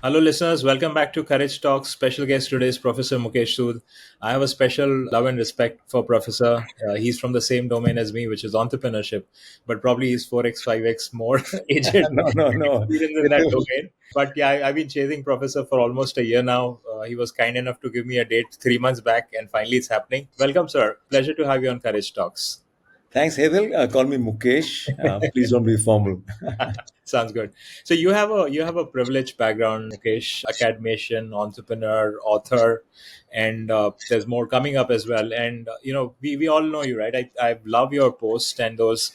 Hello, listeners. Welcome back to Courage Talks. Special guest today is Professor Mukesh Sud. I have a special love and respect for Professor. He's from the same domain as me, which is entrepreneurship, but probably he's 4x, 5x more aged No, no, no. experience in that domain. But yeah, I've been chasing Professor for almost a year now. He was kind enough to give me a date 3 months back, and finally it's happening. Welcome, sir. Pleasure to have you on Courage Talks. Thanks, Heather. Call me Mukesh. Please don't be formal. Sounds good. So you have a privileged background, Mukesh, academician, entrepreneur, author, and there's more coming up as well. And we all know you, right? I love your post and those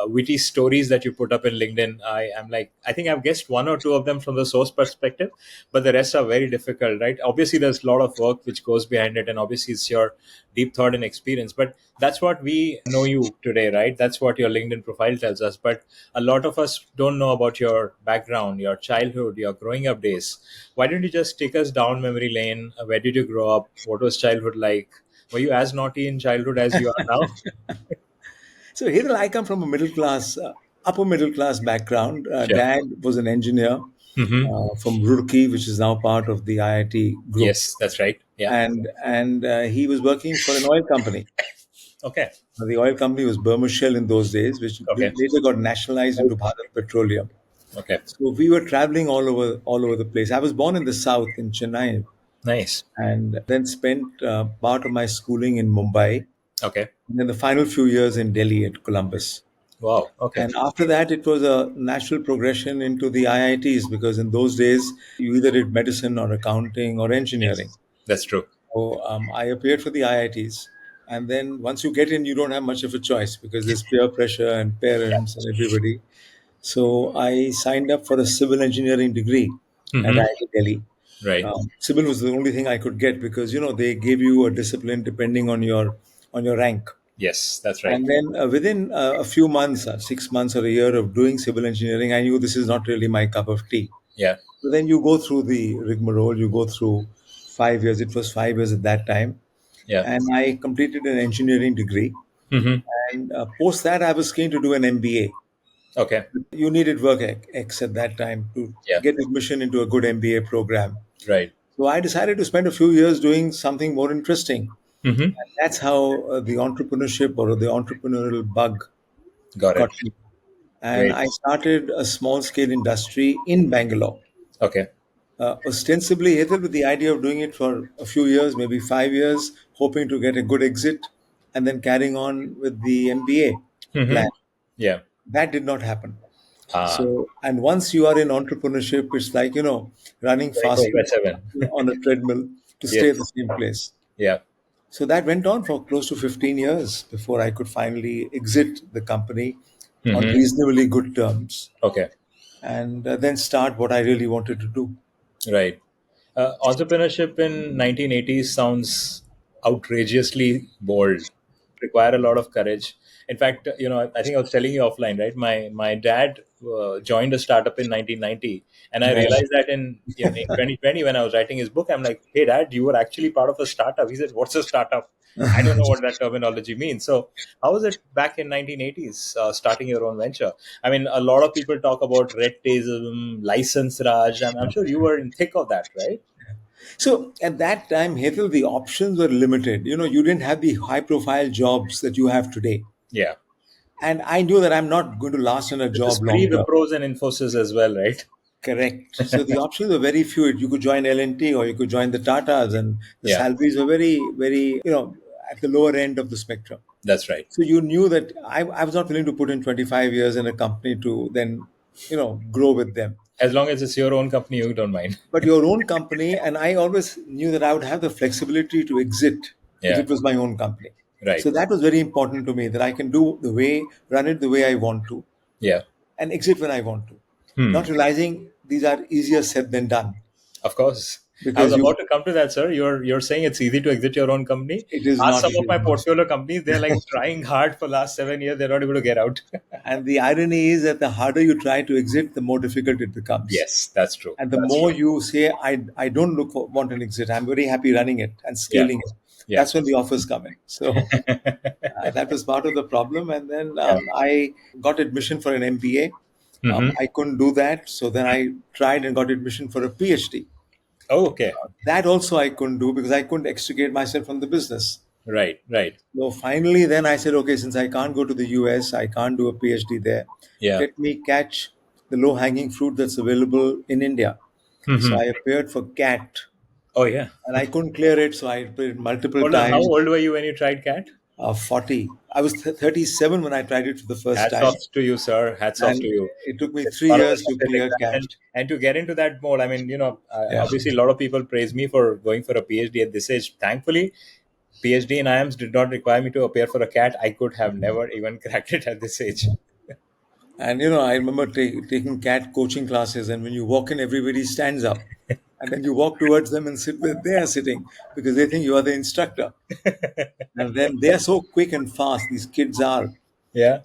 witty stories that you put up in LinkedIn. I'm like, I think I've guessed one or two of them from the source perspective, but the rest are very difficult, right? Obviously, there's a lot of work which goes behind it, and obviously it's your deep thought and experience. But that's what we know you today, right? That's what your LinkedIn profile tells us. But a lot of us don't know about your background, your childhood, your growing up days. Why don't you just take us down memory lane? Where did you grow up? What was childhood like? Were you as naughty in childhood as you are now? So, Heather, I come from a middle class, upper middle class background. Sure. Dad was an engineer Mm-hmm. from Roorkee, which is now part of the IIT group, Yes, that's right. Yeah. and he was working for an oil company. Okay. The oil company was 𝗬𝗏 in those days, which Okay. later got nationalized into Bharat Petroleum. Okay. So we were traveling all over the place. I was born in the south in Chennai, Nice. and then spent part of my schooling in Mumbai, Okay. and then the final few years in Delhi at Columbus. Wow. Okay. And after that, it was a natural progression into the IITs because in those days, you either did medicine or accounting or engineering. Yes, that's true. So I appeared for the IITs. And then once you get in, you don't have much of a choice because there's peer pressure and Yeah. parents and everybody. So I signed up for a civil engineering degree at Mm-hmm. IIT Delhi. Right. Civil was the only thing I could get because they gave you a discipline depending on your rank. Yes, that's right. And then within a few months, 6 months or a year of doing civil engineering, I knew this is not really my cup of tea. Yeah. So then you go through the rigmarole, you go through 5 years. It was 5 years at that time. Yeah. And I completed an engineering degree. Mm-hmm. And post that, I was keen to do an MBA. Okay. You needed work X at that time to Yeah. get admission into a good MBA program. Right. So I decided to spend a few years doing something more interesting. Mm-hmm. That's how the entrepreneurship or the entrepreneurial bug Got it. got me. And Great. I started a small scale industry in Bangalore, Okay. ostensibly headed with the idea of doing it for a few years, maybe 5 years, hoping to get a good exit and then carrying on with the MBA Mm-hmm. plan. Yeah. That did not happen. Ah. So, and once you are in entrepreneurship, it's like, running 24 faster by 7. on a treadmill to stay at the Yes. same place. Yeah. So that went on for close to 15 years before I could finally exit the company on Mm-hmm. reasonably good terms Okay. and then start what I really wanted to do. Right. Entrepreneurship in 1980s sounds outrageously bold. Require a lot of courage. In fact, I think I was telling you offline, right? My dad joined a startup in 1990, and I Right. realized that in 2020 when I was writing his book, I'm like, "Hey, Dad, you were actually part of a startup." He said, "What's a startup?" I don't know what that terminology means. So, how was it back in 1980s starting your own venture? I mean, a lot of people talk about red tapeism, license Raj. I'm sure you were in thick of that, right? So at that time, Hetal, the options were limited. You didn't have the high profile jobs that you have today. Yeah. And I knew that I'm not going to last in a This is job long term. pre-Wipros and Infosys as well, right? Correct. So the options were very few. You could join L&T or you could join the Tatas, and the Yeah, salaries were very, very, at the lower end of the spectrum. that's right. So you knew that I was not willing to put in 25 years in a company to then, grow with them. As long as it's your own company, you don't mind. But your own company, and I always knew that I would have the flexibility to exit if Yeah, it was my own company. right. So that was very important to me that I can run it the way I want to Yeah. and exit when I want to. Hmm. Not realizing these are easier said than done Of course. I was because about to come to that, sir. You're saying it's easy to exit your own company. it is Ask not, some it of is my not. portfolio companies. They're like trying hard for last 7 years. They're not able to get out. And the irony is that the harder you try to exit, the more difficult it becomes. Yes, that's true. And the That's more true. you say, I don't want an exit, I'm very happy running it and Yeah. scaling it. Yeah. That's when the offers come in. So that was part of the problem. And then Yeah. I got admission for an MBA. Mm-hmm. I couldn't do that. So then I tried and got admission for a PhD. Oh, okay. That also I couldn't do because I couldn't extricate myself from the business. Right, right. So finally, then I said, okay, since I can't go to the US, I can't do a PhD there. Yeah. Let me catch the low hanging fruit that's available in India. So Mm-hmm. I appeared for CAT Oh, yeah. and I couldn't clear it. So I appeared multiple Hold on. How times. old were you when you tried CAT? 40. I was 37 when I tried it for the first Hats time. off to you, sir. Hats off to And you. it took me It's 3 years to a clear exam, CAT. and to get into that mode. I mean, Yeah. obviously, a lot of people praise me for going for a PhD at this age. Thankfully, PhD in IIMs did not require me to appear for a CAT. I could have never even cracked it at this age. And I remember taking CAT coaching classes, and when you walk in, everybody stands up. And then you walk towards them and sit where they are sitting because they think you are the instructor. And then they are so quick and fast, these kids are, Yeah.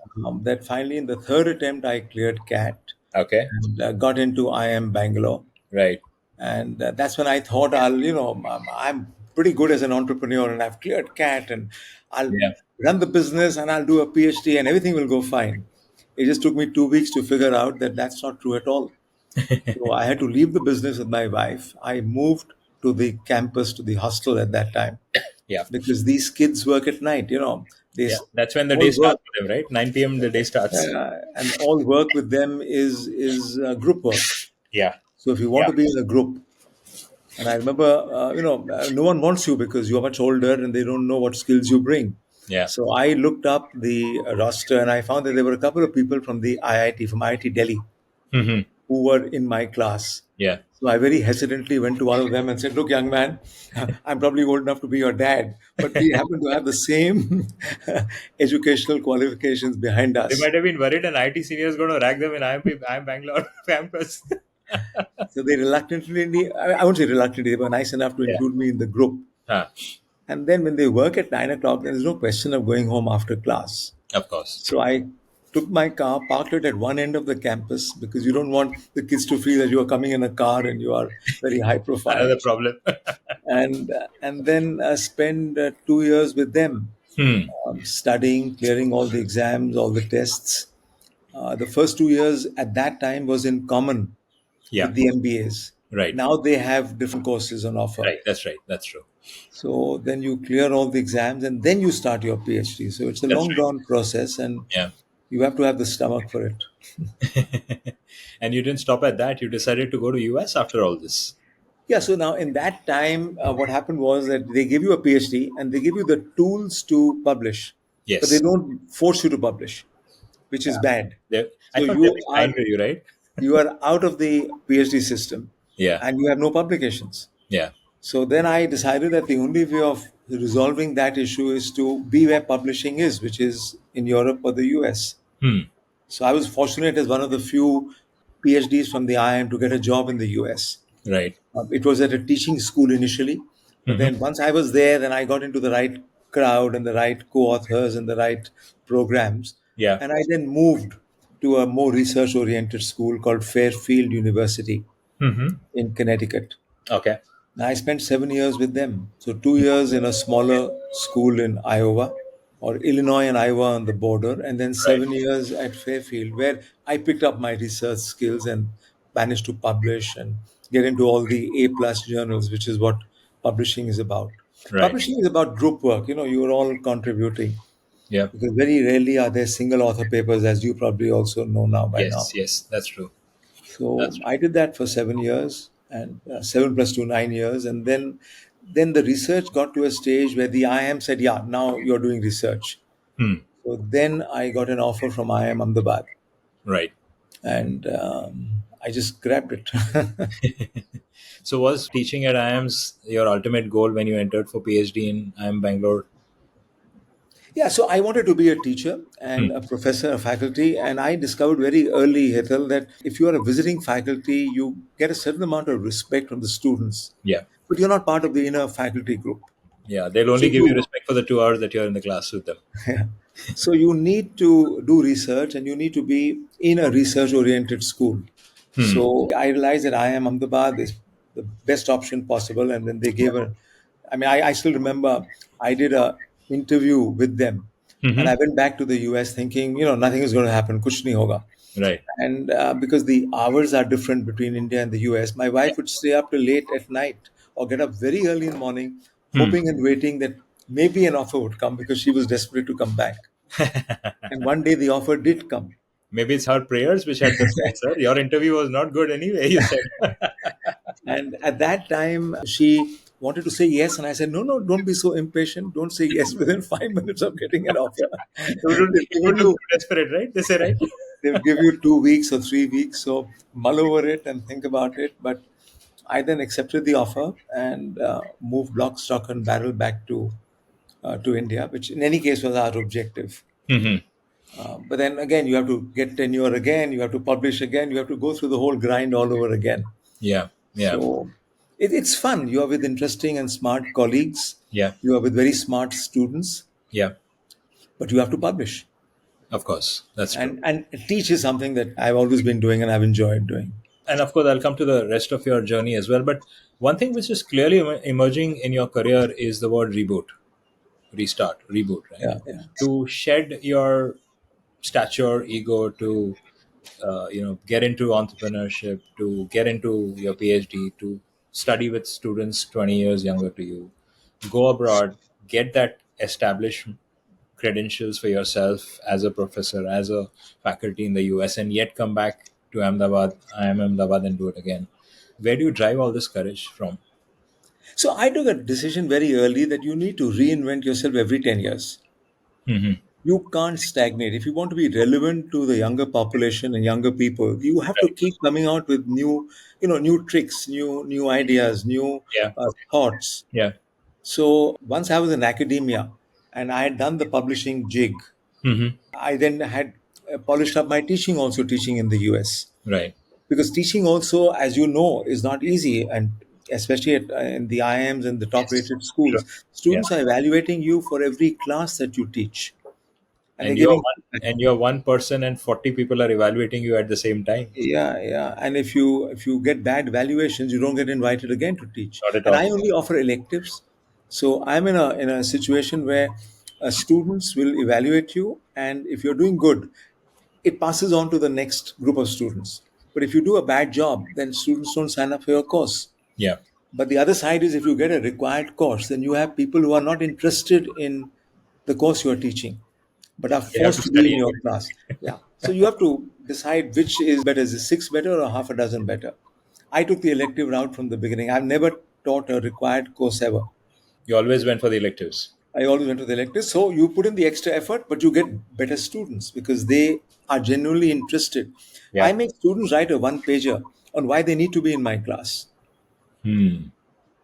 that finally in the third attempt, I cleared CAT Okay. and got into IIM Bangalore. Right. And that's when I thought I'm pretty good as an entrepreneur and I've cleared CAT and I'll Yeah. run the business and I'll do a PhD and everything will go fine. It just took me 2 weeks to figure out that that's not true at all. So I had to leave the business with my wife. I moved to the campus, to the hostel at that time Yeah. because these kids work at night. They Yeah. That's when the day all work, starts for them, right? 9 p.m. the day starts. and all work with them is group work. Yeah. So if you want Yeah. to be in a group, and I remember, no one wants you because you're much older and they don't know what skills you bring. Yeah. So I looked up the roster and I found that there were a couple of people from the IIT, from IIT Delhi, Mm-hmm. who were in my class. Yeah. So I very hesitantly went to one of them and said, look, young man, I'm probably old enough to be your dad, but we happen to have the same educational qualifications behind They us. might have been worried an IT senior is going to rag them in IIM Bangalore campus. So they reluctantly, I won't say reluctantly, they were nice enough to Yeah. include me in the group. Huh. And then when they work at 9 o'clock, there's no question of going home after class. Of course. So I took my car, parked it at one end of the campus because you don't want the kids to feel that you are coming in a car and you are very high profile. Another problem. And then spend 2 years with them, Hmm. studying, clearing all the exams, all the tests. The first 2 years at that time was in common Yeah. with the MBAs. Right. Now they have different courses on offer. Right. That's right. That's true. So then you clear all the exams and then you start your PhD. So it's a That's long drawn process and right. you have to have the stomach for it. Yeah. And you didn't stop at that. You decided to go to US after all this. Yeah, so now in that time, what happened was that they give you a PhD and they give you the tools to publish, but they Yes. don't force you to publish, which is bad. I So thought they'd be kind to you, right? you are out of the PhD system Yeah. and you have no publications. Yeah. So then I decided that the only way of resolving that issue is to be where publishing is, which is in Europe or the US. Hmm. So I was fortunate as one of the few PhDs from the IIM to get a job in the US. Right. It was at a teaching school initially, but Mm-hmm. then once I was there, then I got into the right crowd and the right co-authors and the right programs, Yeah. and I then moved to a more research-oriented school called Fairfield University Mm-hmm. in Connecticut. Okay. I spent 7 years with them. So 2 years in a smaller school in Iowa or Illinois and Iowa on the border, and then Right. 7 years at Fairfield, where I picked up my research skills and managed to publish and get into all the A plus journals, which is what publishing is about. Right. Publishing is about group work. You are all contributing Yeah. because very rarely are there single author papers, as you probably also know now by now. Yes. Yes. That's true. So That's true. I did that for 7 years, and 7 plus 2, 9 years, and then the research got to a stage where the IIM said, "Yeah, now you're doing research." Hmm. So then I got an offer from IIM Ahmedabad, Right. and I just grabbed it. So was teaching at IIM's your ultimate goal when you entered for PhD in IIM Bangalore? Yeah, so I wanted to be a teacher Hmm. and a professor, a faculty, and I discovered very early, Hetal, that if you are a visiting faculty, you get a certain amount of respect from the students, Yeah. but you're not part of the inner faculty group. Yeah. They'll So only give you you respect for the 2 hours that you're in the class with them. Yeah. So you need to do research and you need to be in a research oriented school. Hmm. So I realized that IIM Ahmedabad is the best option possible. And then they gave I still remember I did a interview with them and Mm-hmm. I went back to the US thinking, nothing is going to happen. Kuch nahi hoga. Right. And because the hours are different between India and the US, my wife would stay up till late at night or get up very early in the morning, Hmm. hoping and waiting that maybe an offer would come because she was desperate to come back. And one day the offer did come. Maybe it's her prayers which had the strength, sir. Your interview was not good anyway, you said. And at that time, she wanted to say yes. And I said, no, no, don't be so impatient. Don't say yes within 5 minutes of getting an offer. They'll You give would look you, too desperate, right? They say, right? they'll give you 2 weeks or 3 weeks. So mull over it and think about it. But I then accepted the offer and moved lock, stock, and barrel back to India, which in any case was our objective. Hmm. But then again, you have to get tenure again, you have to publish again, you have to go through the whole grind all over again. Yeah. Yeah. So it's fun. You are with interesting and smart colleagues, Yeah. you are with very smart students, Yeah. but you have to publish. Of course. That's true. And teach is something that I've always been doing and I've enjoyed doing. And of course, I'll come to the rest of your journey as well. But one thing which is clearly emerging in your career is the word reboot, restart, reboot, right? Yeah, yeah. To shed your stature, ego, to get into entrepreneurship, to get into your PhD, to study with students 20 years younger to you, go abroad, get that established credentials for yourself as a professor, as a faculty in the US, and yet come back to Ahmedabad, IIM Ahmedabad, and do it again. Where do you drive all this courage from? So I took a decision very early that you need to reinvent yourself every 10 years. Hmm. You can't stagnate. If you want to be relevant to the younger population and younger people, you have to Right. keep coming out with new tricks, new ideas, new Yeah. thoughts. Yeah. So once I was in academia and I had done the publishing jig, Hmm. I then had polished up my teaching, also teaching in the US. Right. Because teaching also, as you know, is not easy. And especially in the IIMs and the top Yes. rated True. schools, Yeah. students are evaluating you for every class that you teach. And they're And you're giving one, feedback. and you're one person, and 40 people are evaluating you at the same time. Yeah, yeah. And if you get bad valuations, you don't get invited again to teach. Not at And all. I only offer electives. So I'm in a situation where students will evaluate you, and if you're doing good, it passes on to the next group of students. But if you do a bad job, then students don't sign up for your course. Yeah. But the other side is if you get a required course, then you have people who are not interested in the course you are teaching, but are They have forced to to be study in your it. class. Yeah. So you have to decide which is better. Is it six better or half a dozen better? I took the elective route from the beginning. I've never taught a required course ever. You always went for the electives. I always went to the elective. So you put in the extra effort, but you get better students because they are genuinely interested. I Yeah. make students write a one pager on why they need to be in my class. Hmm.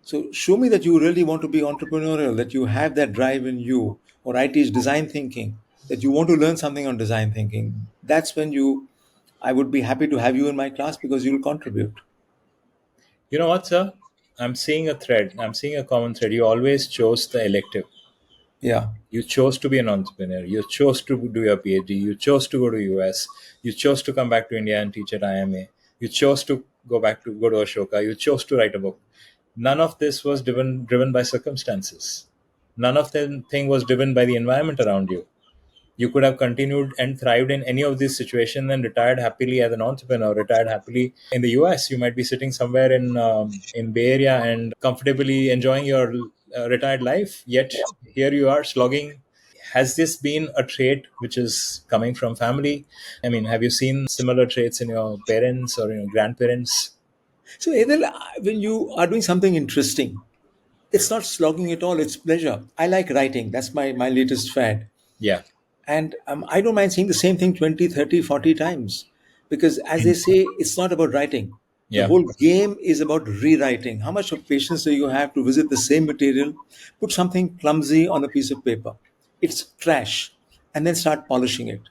So show me that you really want to be entrepreneurial, that you have that drive in you, or I teach design thinking, that you want to learn something on design thinking. That's when I would be happy to have you in my class because you'll contribute. You know what, sir? I'm seeing a thread. I'm seeing a common thread. You always chose the elective. Yeah. You chose to be an entrepreneur. You chose to do your PhD. You chose to go to US. You chose to come back to India and teach at IMA. You chose to go to Ashoka. You chose to write a book. None of this was driven by circumstances. None of the thing was driven by the environment around you. You could have continued and thrived in any of these situations and retired happily as an entrepreneur, retired happily in the US. You might be sitting somewhere in Bay Area and comfortably enjoying your retired life, yet here you are slogging. Has this been a trait which is coming from family? I mean, have you seen similar traits in your parents or in your grandparents? So Edel, when you are doing something interesting, it's not slogging at all, it's pleasure. I like writing. That's my latest fad. Yeah. And I don't mind saying the same thing 20, 30, 40 times. Because as they say, it's not about writing. The Yeah. whole game is about rewriting. How much of patience do you have to visit the same material, put something clumsy on a piece of paper? It's trash. And then start polishing it.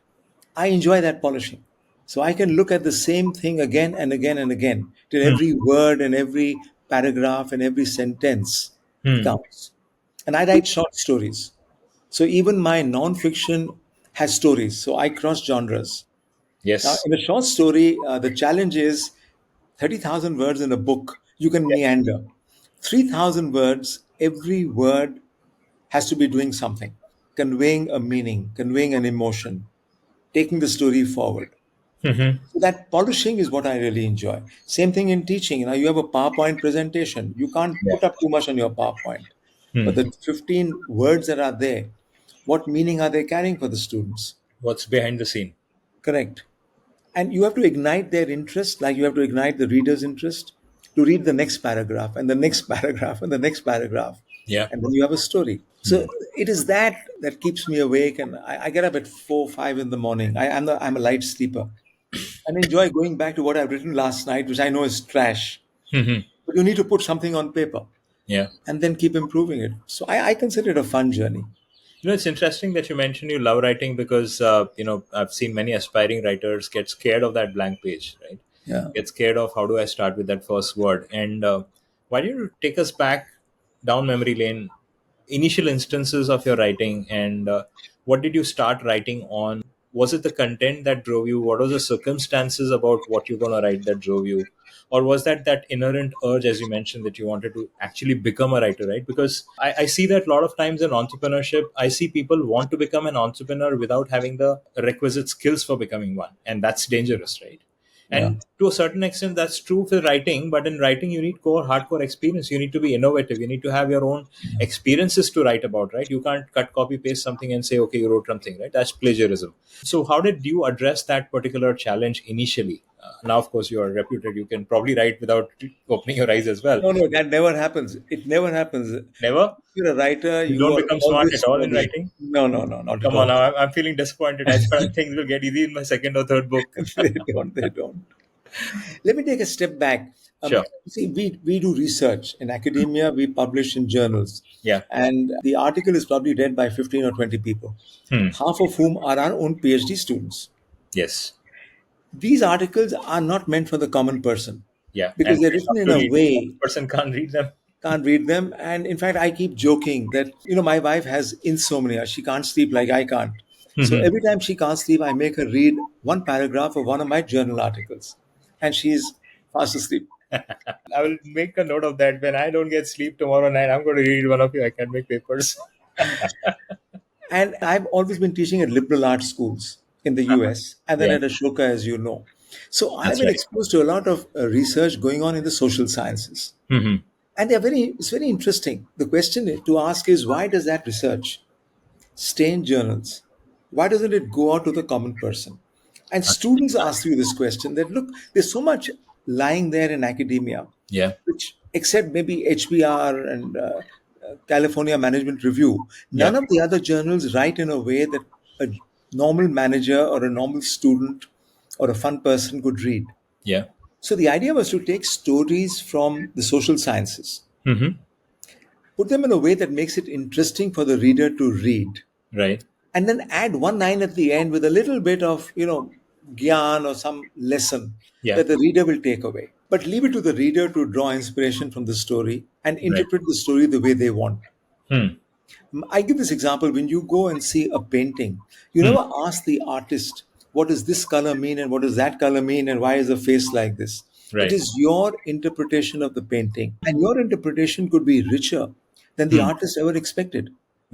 I enjoy that polishing. So I can look at the same thing again and again and again till Hmm. every word and every paragraph and every sentence Hmm. counts. And I write short stories. So even my non-fiction has stories. So I cross genres. Now, Yes. in a short story, the challenge is 30,000 words in a book. You can Yeah. meander. 3,000 words, every word has to be doing something, conveying a meaning, conveying an emotion, taking the story forward. Hmm. So that polishing is what I really enjoy. Same thing in teaching. You have a PowerPoint presentation. You can't Yeah. put up too much on your PowerPoint. But Hmm. the 15 words that are there, what meaning are they carrying for the students? What's behind the scene? Correct. And you have to ignite their interest, like you have to ignite the reader's interest to read the next paragraph and the next paragraph and the next paragraph. Yeah. And then you have a story. So Hmm. it is that that keeps me awake. And I get up at 4, 5 in the morning. I'm a light sleeper and enjoy going back to what I've written last night, which I know is trash. Hmm. But you need to put something on paper Yeah. and then keep improving it. So I consider it a fun journey. It's interesting that you mentioned you love writing because, I've seen many aspiring writers get scared of that blank page, right? Yeah. Get scared of how do I start with that first word. And why don't you take us back down memory lane, initial instances of your writing, and what did you start writing on? Was it the content that drove you? What was the circumstances about what you're going to write that drove you? Or was that inherent urge, as you mentioned, that you wanted to actually become a writer, right? Because I see that a lot of times in entrepreneurship, I see people want to become an entrepreneur without having the requisite skills for becoming one, and that's dangerous, right? Yeah. And to a certain extent that's true for writing, but in writing you need core hardcore experience. You need to be innovative. You need to have your own experiences to write about, right? You can't cut copy paste something and say okay, you wrote something, right? That's plagiarism. So how did you address that particular challenge initially? Now of course you are reputed, you can probably write without opening your eyes as well. No, no, that never happens. It never happens. If Never? you're a writer, You you don't are become smart always at all in studying. writing? No, no, no, not at Come on, all. now I'm feeling disappointed. I thought things will get easy in my second or third book. They don't. They don't. Let me take a step back. Sure. See, we do research in academia. We publish in journals, Yeah. and the article is probably read by 15 or 20 people, Hmm. half of whom are our own PhD students. Yes. These articles are not meant for the common person Yeah, and because they're very written tough in to a read. way Person can't read them. can't read them. And in fact, I keep joking that, my wife has insomnia. She can't sleep like I can't. So Mhm. every time she can't sleep, I make her read one paragraph of one of my journal articles. And she's fast asleep. I will make a note of that. When I don't get sleep tomorrow night, I'm going to read one of your academic papers. And I've always been teaching at liberal arts schools in the US and then Yeah, at Ashoka, as you know. So I've that's been right. exposed to a lot of research going on in the social sciences. Hmm. And it's very interesting. The question to ask is, why does that research stay in journals? Why doesn't it go out to the common person? And students ask you this question that, look, there's so much lying there in academia, Yeah, which, except maybe HBR and California Management Review, yeah, none of the other journals write in a way that a normal manager or a normal student or a fun person could read. yeah. So the idea was to take stories from the social sciences, Hmm. put them in a way that makes it interesting for the reader to read, Right. and then add one line at the end with a little bit of, gyan or some lesson Yeah, that the reader will take away. But leave it to the reader to draw inspiration from the story and right. interpret the story the way they want. Hmm. I give this example: when you go and see a painting, you Hmm. never ask the artist, what does this color mean and what does that color mean and why is the face like this? It Right. is your interpretation of the painting, and your interpretation could be richer than the Hmm. artist ever expected.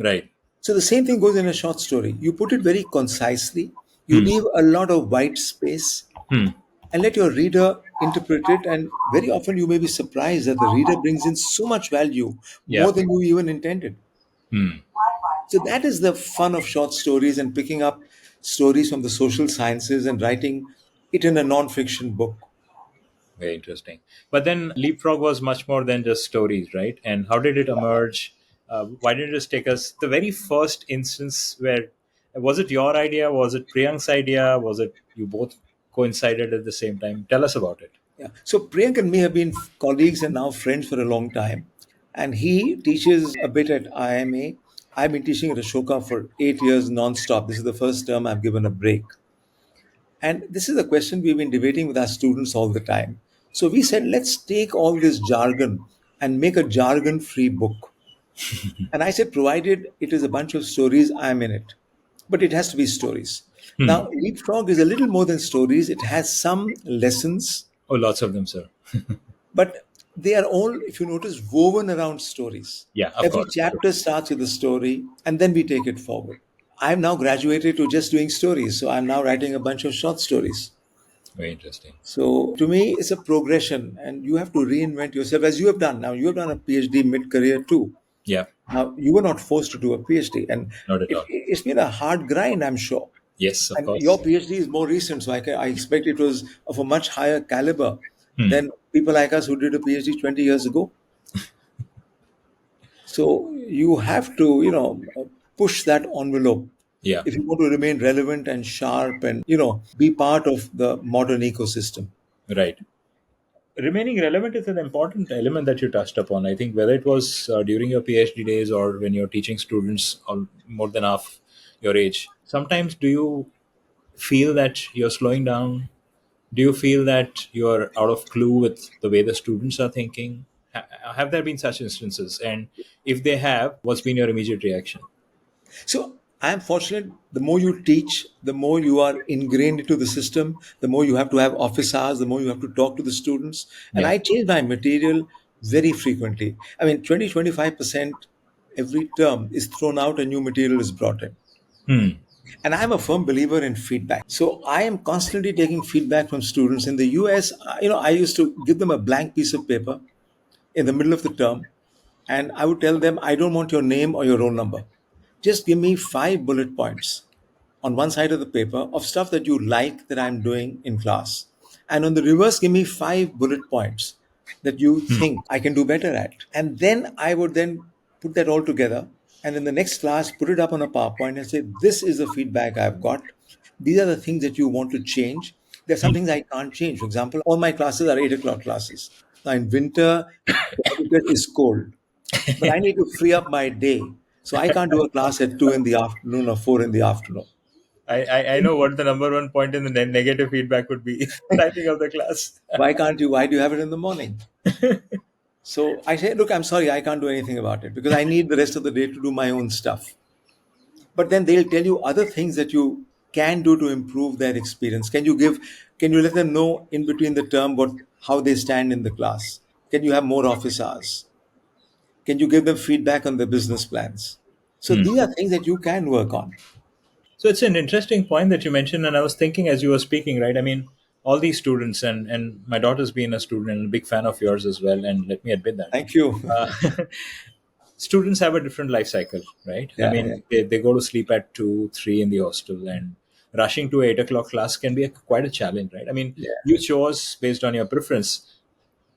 Right. So the same thing goes in a short story. You put it very concisely, you Hmm. leave a lot of white space, Hmm. and let your reader interpret it. And very often you may be surprised that the reader brings in so much value, Yeah. more than you even intended. Hmm. So that is the fun of short stories and picking up stories from the social sciences and writing it in a non-fiction book. Very interesting. But then Leapfrog was much more than just stories, right? And how did it emerge? Why didn't you just take us the very first instance where was it your idea? Was it Priyank's idea? Was it you both coincided at the same time? Tell us about it. Yeah. So Priyank and me have been colleagues and now friends for a long time. And he teaches a bit at IMA. I've been teaching at Ashoka for 8 years non-stop. This is the first term I've given a break. And this is a question we've been debating with our students all the time. So we said, let's take all this jargon and make a jargon-free book. And I said, provided it is a bunch of stories, I'm in it. But it has to be stories. Hmm. Now, Leapfrog is a little more than stories. It has some lessons, Oh, lots of them, sir. but they are all, if you notice, woven around stories. Yeah, of Every course. chapter starts with a story, and then we take it forward. I've now graduated to just doing stories, so I'm now writing a bunch of short stories. Very interesting. So to me, it's a progression, and you have to reinvent yourself as you have done. Now, you have done a PhD mid-career too. Yeah, Now, you were not forced to do a PhD, and not at all. it's been a hard grind, I'm sure. Yes, of And your course. PhD is more recent, so I expect it was of a much higher caliber Hmm. than people like us who did a PhD 20 years ago. So you have to, push that envelope Yeah, if you want to remain relevant and sharp and, be part of the modern ecosystem. right. Remaining relevant is an important element that you touched upon. I think whether it was during your PhD days or when you're teaching students or more than half your age, sometimes do you feel that you're slowing down? Do you feel that you're out of clue with the way the students are thinking? Have there been such instances? And if they have, what's been your immediate reaction? So I am fortunate. The more you teach, the more you are ingrained into the system, the more you have to have office hours, the more you have to talk to the students. And Yeah. I change my material very frequently. I mean, 20-25% every term is thrown out and new material is brought in. Hmm. And I'm a firm believer in feedback. So I am constantly taking feedback from students. In the US, I used to give them a blank piece of paper in the middle of the term, and I would tell them, I don't want your name or your roll number. Just give me 5 bullet points on one side of the paper of stuff that you like that I'm doing in class. And on the reverse, give me 5 bullet points that you think I can do better at. And then I would then put that all together. And in the next class, put it up on a PowerPoint and say, this is the feedback I've got. These are the things that you want to change. There are some things I can't change. For example, all my classes are 8 o'clock classes. Now, in winter, Connecticut is cold, but I need to free up my day. So I can't do a class at 2 in the afternoon or 4 in the afternoon. I know what the number one point in the negative feedback would be. Timing of the class. Why can't you? Why do you have it in the morning? So I say, look, I'm sorry, I can't do anything about it because I need the rest of the day to do my own stuff. But then they'll tell you other things that you can do to improve their experience. Can you let them know in between the term how they stand in the class? Can you have more office hours? Can you give them feedback on their business plans? So Hmm. these are things that you can work on. So it's an interesting point that you mentioned, and I was thinking as you were speaking, right? I mean, all these students, and my daughter's been a student and a big fan of yours as well, and let me admit that. Thank you. Uh, students have a different life cycle, right? I Yeah, yeah, mean, they go to sleep at 2, 3 in the hostel, and rushing to 8 o'clock class can be quite a challenge, right? I mean, yeah. you chose based on your preference.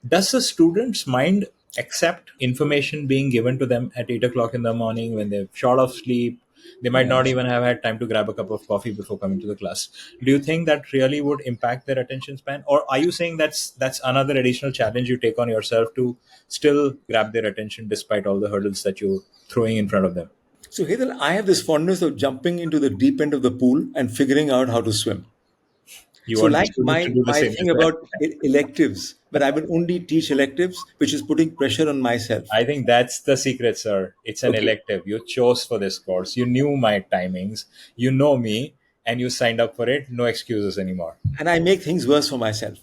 Does the student's mind accept information being given to them at 8 o'clock in the morning when they're short of sleep? They might Yeah. not even have had time to grab a cup of coffee before coming to the class. Do you think that really would impact their attention span, or are you saying that's another additional challenge you take on yourself to still grab their attention despite all the hurdles that you're throwing in front of them? So, Heather, I have this fondness of jumping into the deep end of the pool and figuring out how to swim. You So, want the like students to do the my same as thing well. about electives, but I will only teach electives, which is putting pressure on myself. I think that's the secret, sir. It's an Okay. elective. You chose for this course. You knew my timings. You know me, and you signed up for it. No excuses anymore. And I make things worse for myself.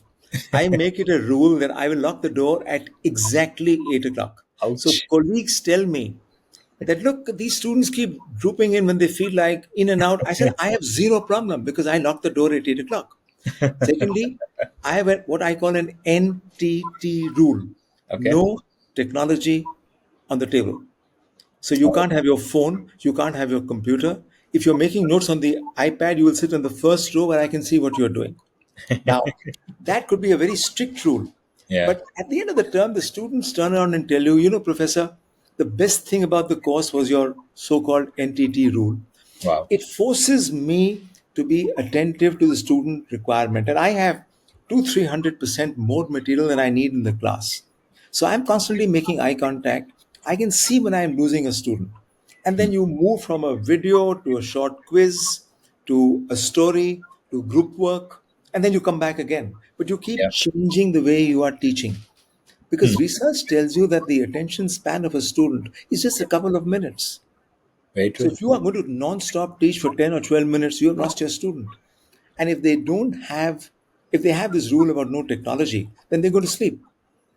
I make it a rule that I will lock the door at exactly 8 o'clock. So, Ouch. colleagues tell me that, look, these students keep drooping in when they feel like in and out. I said, I have zero problem because I lock the door at 8 o'clock. Secondly, I have what I call an NTT rule: Okay. no technology on the table. So you can't have your phone, you can't have your computer. If you're making notes on the iPad, you will sit on the first row where I can see what you're doing. Now, that could be a very strict rule. Yeah. But at the end of the term, the students turn around and tell you, Professor, the best thing about the course was your so called NTT rule. Wow. It forces me to be attentive to the student requirement. And I have 300% more material than I need in the class. So I'm constantly making eye contact. I can see when I'm losing a student. And then you move from a video to a short quiz to a story to group work, and then you come back again. But you keep Yeah. changing the way you are teaching Hmm. because research tells you that the attention span of a student is just a couple of minutes. Very So true. if you are going to non-stop teach for 10 or 12 minutes, you have lost your student. And if they have this rule about no technology, then they're going to sleep.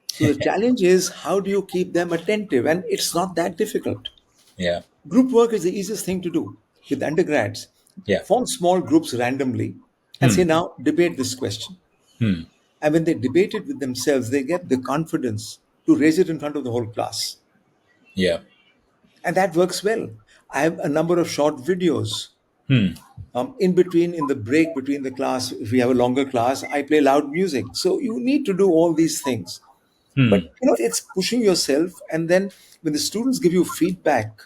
So the challenge is how do you keep them attentive? And it's not that difficult. Yeah. Group work is the easiest thing to do with undergrads. Yeah. Form small groups randomly and Hmm. say, now debate this question. And when they debate it with themselves, they get the confidence to raise it in front of the whole class. Yeah. And that works well. I have a number of short videos. In between, in the break between the class, if we have a longer class, I play loud music. So you need to do all these things. But it's pushing yourself. And then when the students give you feedback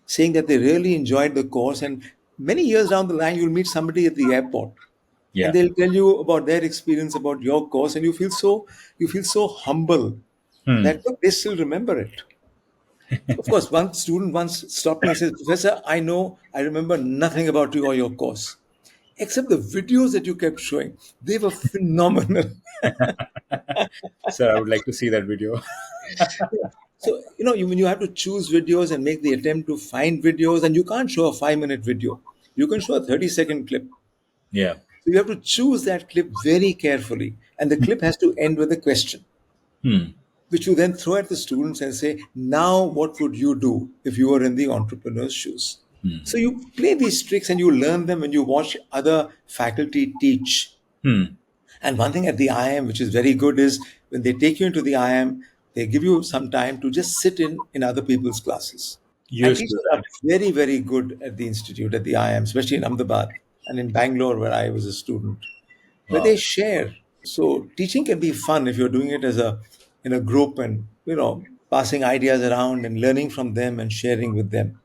saying that they really enjoyed the course, and many years down the line, you'll meet somebody at the airport and Yeah. they'll tell you about their experience about your course, and you feel so humble that look, they still remember it. Of course, one student once stopped me and said, "Professor, I remember nothing about you or your course, except the videos that you kept showing. They were phenomenal." So I would like to see that video. So, when you have to choose videos and make the attempt to find videos, and you can't show a 5-minute video, you can show a 30-second clip. Yeah. So you have to choose that clip very carefully. And the clip has to end with a question, which you then throw at the students and say, now, what would you do if you were in the entrepreneur's shoes? So you play these tricks and you learn them when you watch other faculty teach. And one thing at the IIM, which is very good, is when they take you into the IIM, they give you some time to just sit in other people's classes. And Used to, teachers are right? very, very good at the institute, at the IIM, especially in Ahmedabad and in Bangalore, where I was a student, where they Wow. share. So teaching can be fun if you're doing it as a in a group, and passing ideas around and learning from them and sharing with them.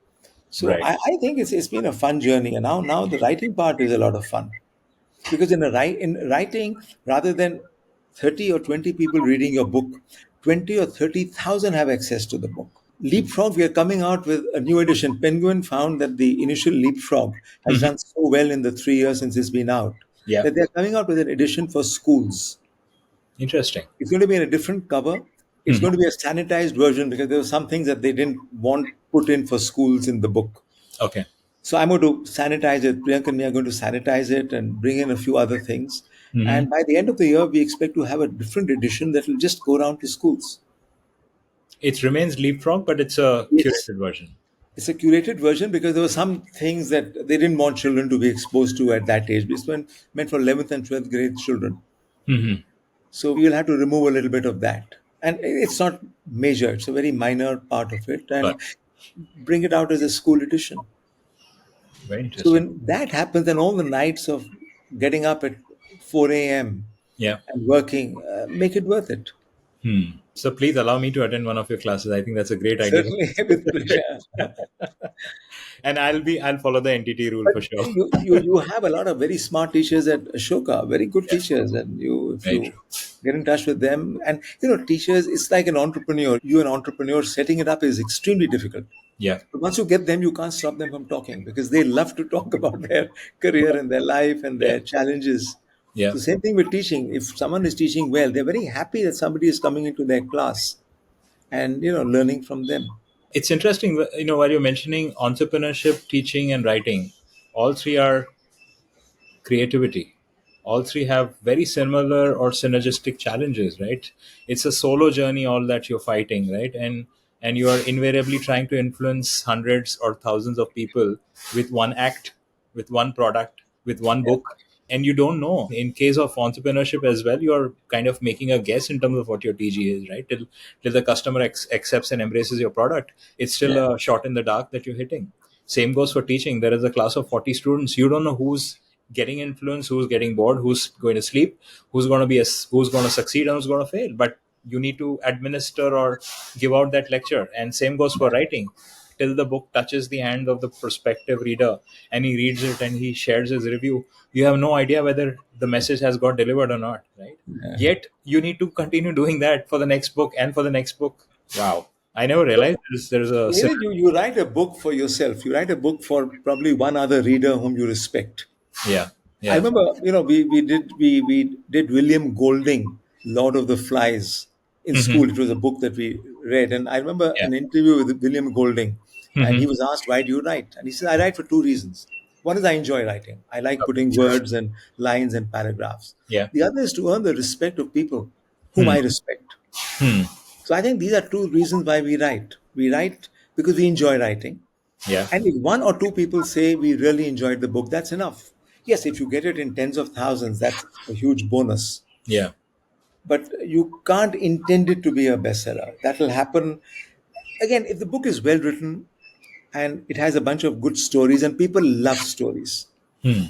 So Right. I think it's been a fun journey, and now the writing part is a lot of fun, because in writing, rather than 30 or 20 people reading your book, 20 or 30,000 have access to the book. Leapfrog, we are coming out with a new edition. Penguin found that the initial Leapfrog has done so well in the 3 years since it's been out Yeah. that they're coming out with an edition for schools. Interesting. It's going to be in a different cover. It's going to be a sanitized version because there were some things that they didn't want put in for schools in the book. Okay. So I'm going to sanitize it. Priyank and me are going to sanitize it and bring in a few other things. And by the end of the year, we expect to have a different edition that will just go around to schools. It remains Leapfrog, but it's a Yes. curated version. It's a curated version because there were some things that they didn't want children to be exposed to at that age. It's meant for 11th and 12th grade children. So we'll have to remove a little bit of that. And it's not major, it's a very minor part of it, But and bring it out as a school edition. very So interesting. when that happens, then all the nights of getting up at 4 a.m. Yeah. and working, make it worth it. So please allow me to attend one of your classes. I think that's a great idea. Certainly, with pleasure. And I'll follow the NTT rule But for sure. you have a lot of very smart teachers at Ashoka, very good Yeah. teachers, and if Very you true. get in touch with them, and teachers, it's like an entrepreneur. You an entrepreneur, setting it up is extremely difficult. Yeah. But once you get them, you can't stop them from talking because they love to talk about their career and their life and Yeah. their challenges. Yeah. So same thing with teaching. If someone is teaching well, they're very happy that somebody is coming into their class and learning from them. It's interesting, while you're mentioning entrepreneurship, teaching, and writing, all three are creativity. All three have very similar or synergistic challenges, right? It's a solo journey, all that you're fighting, right? And you are invariably trying to influence hundreds or thousands of people with one act, with one product, with one Yeah. book. And you don't know. In case of entrepreneurship as well, you're kind of making a guess in terms of what your TG is, right? Till the customer accepts and embraces your product, it's still Yeah. a shot in the dark that you're hitting. Same goes for teaching. There is a class of 40 students. You don't know who's getting influenced, who's getting bored, who's going to sleep, who's going to succeed, and who's going to fail. But you need to administer or give out that lecture. And same goes for writing. Till the book touches the hand of the prospective reader and he reads it and he shares his review, you have no idea whether the message has got delivered or not, right? Yet you need to continue doing that for the next book and for the next book. Wow. I never realized there's a Neeraj, you write a book for yourself. You write a book for probably one other reader whom you respect. yeah. I Yeah. remember, we did William Golding, Lord of the Flies, in Hmm. school. It was a book that we read, and I remember Yeah. an interview with William Golding, and Hmm. he was asked, "Why do you write?" And he said, "I write for two reasons. One is I enjoy writing. I like putting words and lines and paragraphs. Yeah. The other is to earn the respect of people whom Hmm. I respect." Hmm. So I think these are two reasons why we write. We write because we enjoy writing. Yeah. And if one or two people say we really enjoyed the book, that's enough. Yes, if you get it in tens of thousands, that's a huge bonus. Yeah. but you can't intend it to be a bestseller. That will happen again if the book is well written and it has a bunch of good stories and people love stories. Hmm.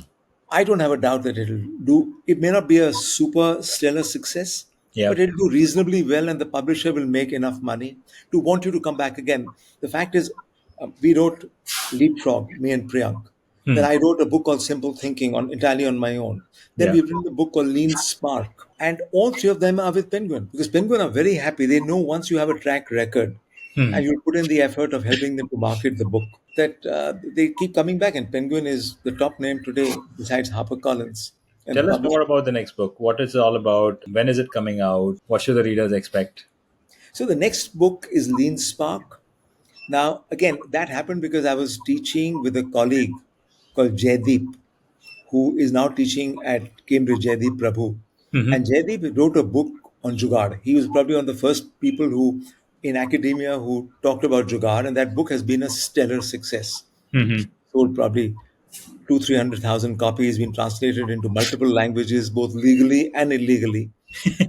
I don't have a doubt that it'll do. It may not be a super stellar success, Yeah. but it'll do reasonably well, and the publisher will make enough money to want you to come back again. The fact is, we wrote Leapfrog, me and Priyank. Then Hmm. I wrote a book called Simple Thinking on entirely on my own. Then Yeah. we've written a book called Lean Spark, and all three of them are with Penguin because Penguin are very happy. They know once you have a track record Hmm. and you put in the effort of helping them to market the book, that they keep coming back. And Penguin is the top name today besides HarperCollins and the Tell us publisher. more about the next book. What is it all about? When is it coming out? What should the readers expect? So the next book is Lean Spark. Now, again, that happened because I was teaching with a colleague called Jaideep, who is now teaching at Cambridge, Jaideep Prabhu. Hmm. And Jaideep wrote a book on Jugaad. He was probably one of the first people who, in academia, who talked about Jugaad, and that book has been a stellar success. Hmm. Sold probably 300,000 copies, been translated into multiple languages, both legally and illegally.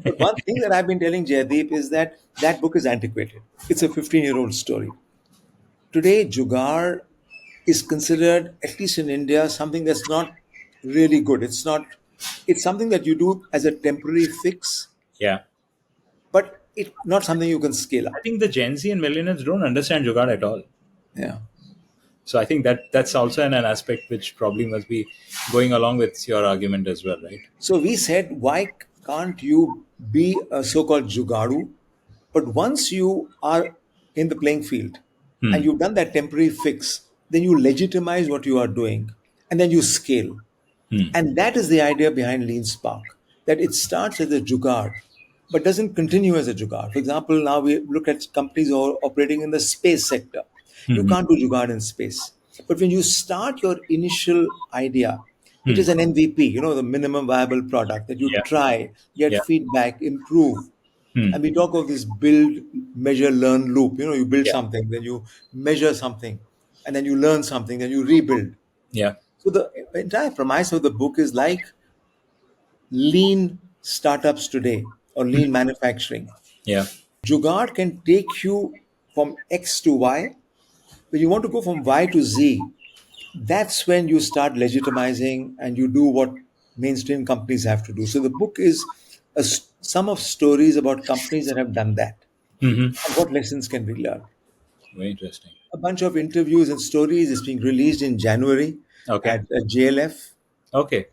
But one thing that I've been telling Jaideep is that that book is antiquated. It's a 15-year-old story. Today, Jugaad is considered, at least in India, something that's not really good. It's not. It's something that you do as a temporary fix, Yeah. but it's not something you can scale I up. think the Gen Z and millennials don't understand Jugaad at all. Yeah. So I think that's also an aspect which probably must be going along with your argument as well, right? So we said, why can't you be a so-called Jugadu? But once you are in the playing field and Hmm. you've done that temporary fix, then you legitimize what you are doing and then you scale. Hmm. And that is the idea behind Lean Spark, that it starts as a jugaad, but doesn't continue as a jugaad. For example, now we look at companies who are operating in the space sector. You Hmm. can't do jugaad in space. But when you start your initial idea, it Hmm. is an MVP, the minimum viable product that you Yeah. try, get Yeah. feedback, improve. Hmm. And we talk of this build, measure, learn loop. You build Yeah. something, then you measure something, and then you learn something, then you rebuild. Yeah. So the entire premise of the book is like lean startups today or lean manufacturing. Yeah. Jugaad can take you from X to Y. When you want to go from Y to Z, that's when you start legitimizing and you do what mainstream companies have to do. So the book is a sum of stories about companies that have done that Hmm. and what lessons can we learn. Very interesting. A bunch of interviews and stories is being released in January Okay. at JLF. Okay.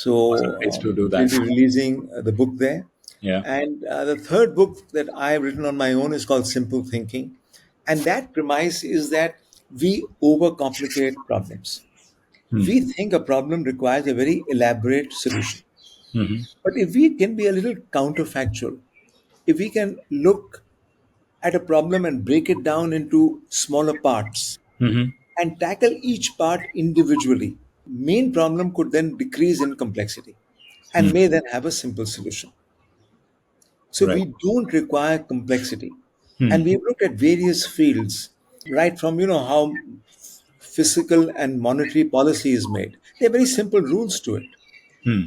Awesome So place to do we'll that. be releasing the book there. Yeah. And the third book that I've written on my own is called Simple Thinking. And that premise is that we overcomplicate problems. Hmm. We think a problem requires a very elaborate solution. Hmm. But if we can be a little counterfactual, if we can look at a problem and break it down into smaller parts Hmm. and tackle each part individually, main problem could then decrease in complexity and may then have a simple solution. So Right. we don't require complexity. Hmm. And we've looked at various fields, right from how fiscal and monetary policy is made. There are very simple rules to it. Hmm.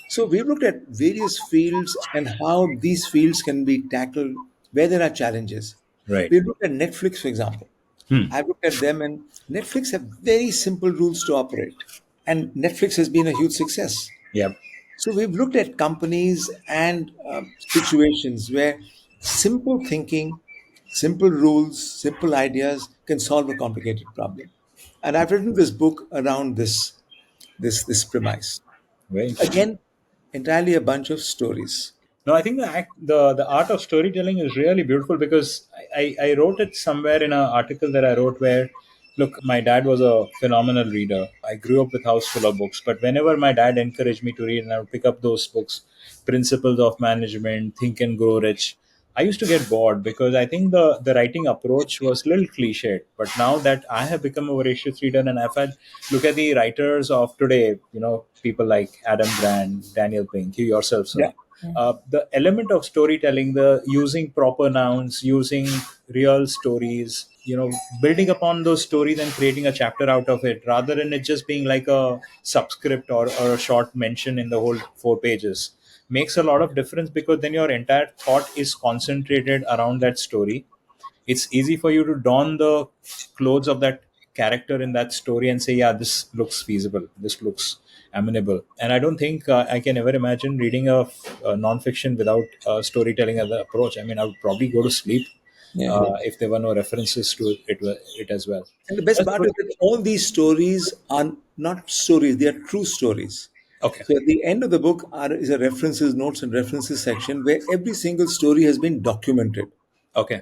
So we've looked at various fields and how these fields can be tackled where there are challenges. Right. We've looked at Netflix, for example. Hmm. I've looked at them, and Netflix have very simple rules to operate. And Netflix has been a huge success. Yep. So we've looked at companies and situations where simple thinking, simple rules, simple ideas can solve a complicated problem. And I've written this book around this premise. Very interesting. Again, entirely a bunch of stories. No, I think the art of storytelling is really beautiful because I wrote it somewhere in an article that I wrote where, look, my dad was a phenomenal reader. I grew up with house full of books, but whenever my dad encouraged me to read and I would pick up those books, Principles of Management, Think and Grow Rich, I used to get bored because I think the writing approach was a little cliched. But now that I have become a voracious reader and I've had look at the writers of today, people like Adam Grant, Daniel Pink, you yourself, Yeah. sir, the element of storytelling, the using proper nouns, using real stories, building upon those stories and creating a chapter out of it rather than it just being like a subscript or a short mention in the whole 4 pages. makes a lot of difference, because then your entire thought is concentrated around that story. It's easy for you to don the clothes of that character in that story and say, yeah, this looks feasible, this looks amenable. And I don't think I can ever imagine reading a non-fiction without storytelling as an approach. I mean, I would probably go to sleep Yeah. if there were no references to it as well. And the best That's part good. is that all these stories are not stories, they are true stories. Okay. So at the end of the book is a references, notes, and references section where every single story has been documented. Okay.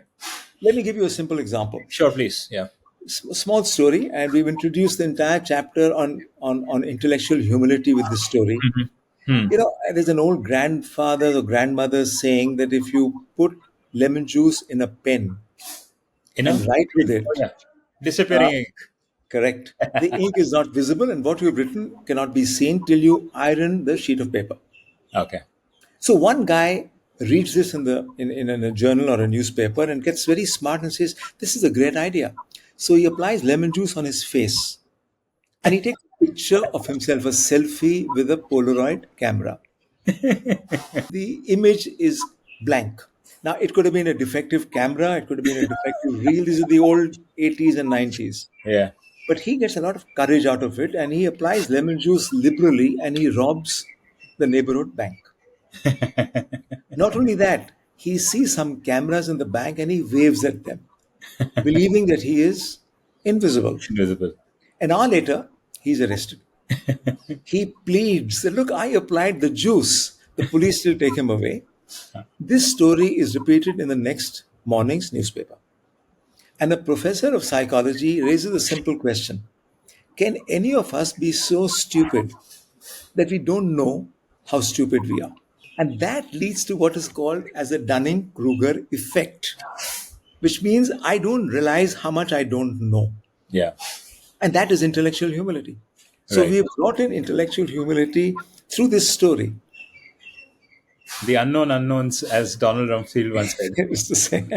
Let me give you a simple example. Sure, please. Yeah. Small story, and we've introduced the entire chapter on intellectual humility with this story. Hmm. There's an old grandfather or grandmother saying that if you put lemon juice in a pen and Enough? write with Oh, it, yeah. uh, Disappearing ink. correct, the ink is not visible, and what you've written cannot be seen till you iron the sheet of paper. Okay. So one guy reads this in a journal or a newspaper and gets very smart and says, "This is a great idea." So he applies lemon juice on his face and he takes a picture of himself, a selfie with a Polaroid camera. The image is blank. Now, it could have been a defective camera, it could have been a defective reel. These are the old 80s and 90s. Yeah. But he gets a lot of courage out of it and he applies lemon juice liberally and he robs the neighborhood bank. Not only that, he sees some cameras in the bank and he waves at them, believing that he is invisible. Invisible. An hour later, he's arrested. He pleads that, look, I applied the juice. The police still take him away. This story is repeated in the next morning's newspaper. And a professor of psychology raises a simple question. Can any of us be so stupid that we don't know how stupid we are? And that leads to what is called as a Dunning-Kruger effect, which means I don't realize how much I don't know. Yeah. And that is intellectual humility. So Right. we have brought in intellectual humility through this story. The unknown unknowns, as Donald Rumsfeld once said. It's the same.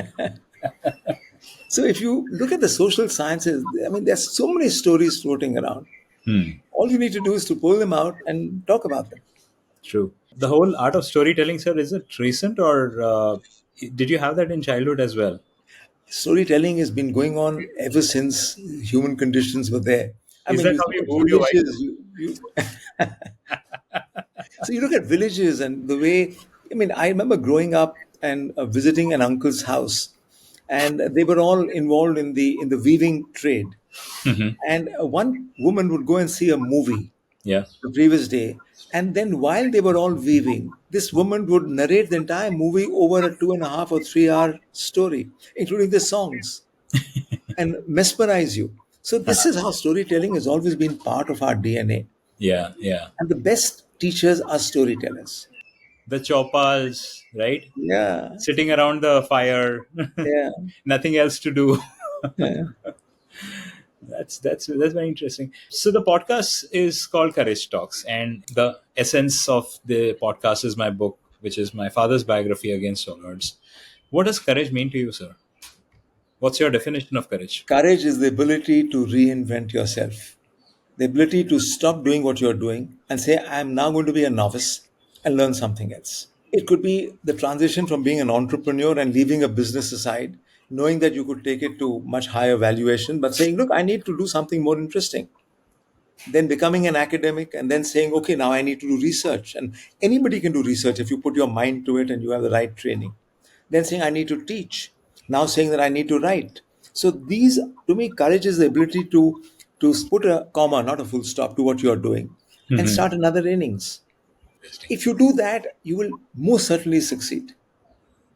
So if you look at the social sciences, I mean, there's so many stories floating around. Hmm. All you need to do is to pull them out and talk about them. True. The whole art of storytelling, sir, is it recent, or did you have that in childhood as well? Storytelling has been going on ever since human conditions were there. I Is mean, that you how look you at moved your wife? villages, so you look at villages and the way, I mean, I remember growing up and visiting an uncle's house, and they were all involved in the weaving trade. Hmm. And one woman would go and see a movie Yeah. the previous day. And then while they were all weaving, this woman would narrate the entire movie over a 2.5 or 3 hour story, including the songs, and mesmerize you. So this is how storytelling has always been part of our DNA. Yeah. Yeah. And the best teachers are storytellers. The chopas, right? Yeah, Sitting around the fire, yeah, nothing else to do. yeah. That's very interesting. So the podcast is called Courage Talks, and the essence of the podcast is my book, which is my father's biography against all odds. What does courage mean to you, sir? What's your definition of courage? Courage is the ability to reinvent yourself, the ability to stop doing what you're doing and say, I'm now going to be a novice and learn something else. It could be the transition from being an entrepreneur and leaving a business aside, knowing that you could take it to much higher valuation, but saying, look, I need to do something more interesting. Then becoming an academic and then saying, okay, now I need to do research. And anybody can do research if you put your mind to it and you have the right training. Then saying, I need to teach. Now saying that I need to write. So these, to me, courage is the ability to put a comma, not a full stop to what you are doing and Mhm. start another innings. If you do that, you will most certainly succeed.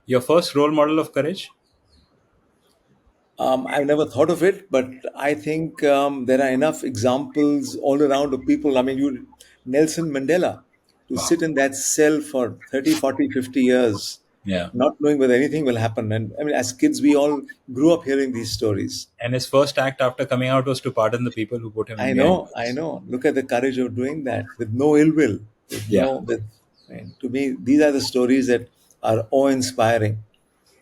Your first role model of courage? I've never thought of it, but I think there are enough examples all around of people. I mean, Nelson Mandela, to Wow. sit in that cell for 30, 40, 50 years, Yeah. not knowing whether anything will happen. And I mean, as kids, we all grew up hearing these stories. And his first act after coming out was to pardon the people who put him I behind know, I bars. know. Look at the courage of doing that with no ill will, with Yeah. no, with, and to me, these are the stories that are awe inspiring.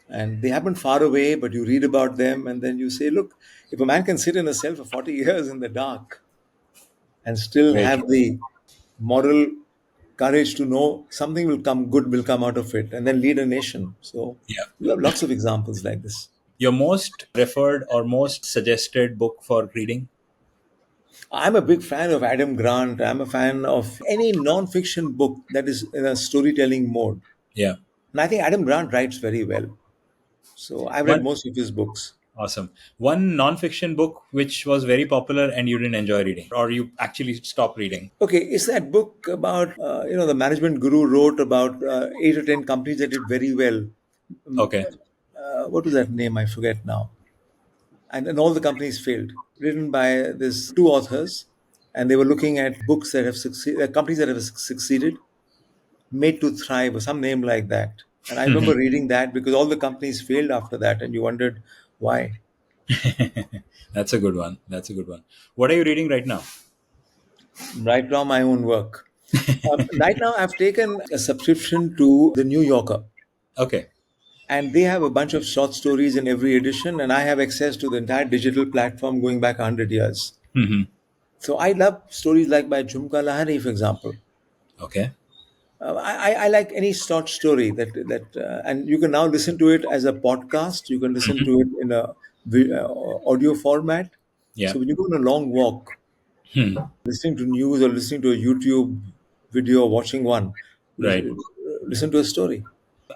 And they happen far away, but you read about them and then you say, look, if a man can sit in a cell for 40 years in the dark and still Very have true. the moral courage to know something will come good will come out of it, and then lead a nation. So Yeah. you have lots of examples like this. Your most referred or most suggested book for reading? I'm a big fan of Adam Grant. I'm a fan of any non-fiction book that is in a storytelling mode. Yeah. And I think Adam Grant writes very well. So I've read One most of his books. Awesome. One non-fiction book which was very popular and you didn't enjoy reading, or you actually stopped reading. Okay, is that book about, the management guru wrote about 8 or 10 companies that did very well. Okay. What was that name? I forget now. And all the companies failed. Written by these two authors, and they were looking at books that have succeeded, companies that have succeeded, made to thrive, or some name like that. And I remember reading that because all the companies failed after that, and you wondered why. That's a good one. That's a good one. What are you reading right now? Right now, my own work. Right now, I've taken a subscription to the New Yorker, Okay. and they have a bunch of short stories in every edition, and I have access to the entire digital platform going back 100 years. Hmm. So I love stories like by 𝗪𝗂𝗧, for example. Okay. I like any short story and you can now listen to it as a podcast. You can listen to it in a audio format. Yeah. So when you go on a long walk, Hmm. listening to news or listening to a YouTube video or watching one, Right. listen to a story.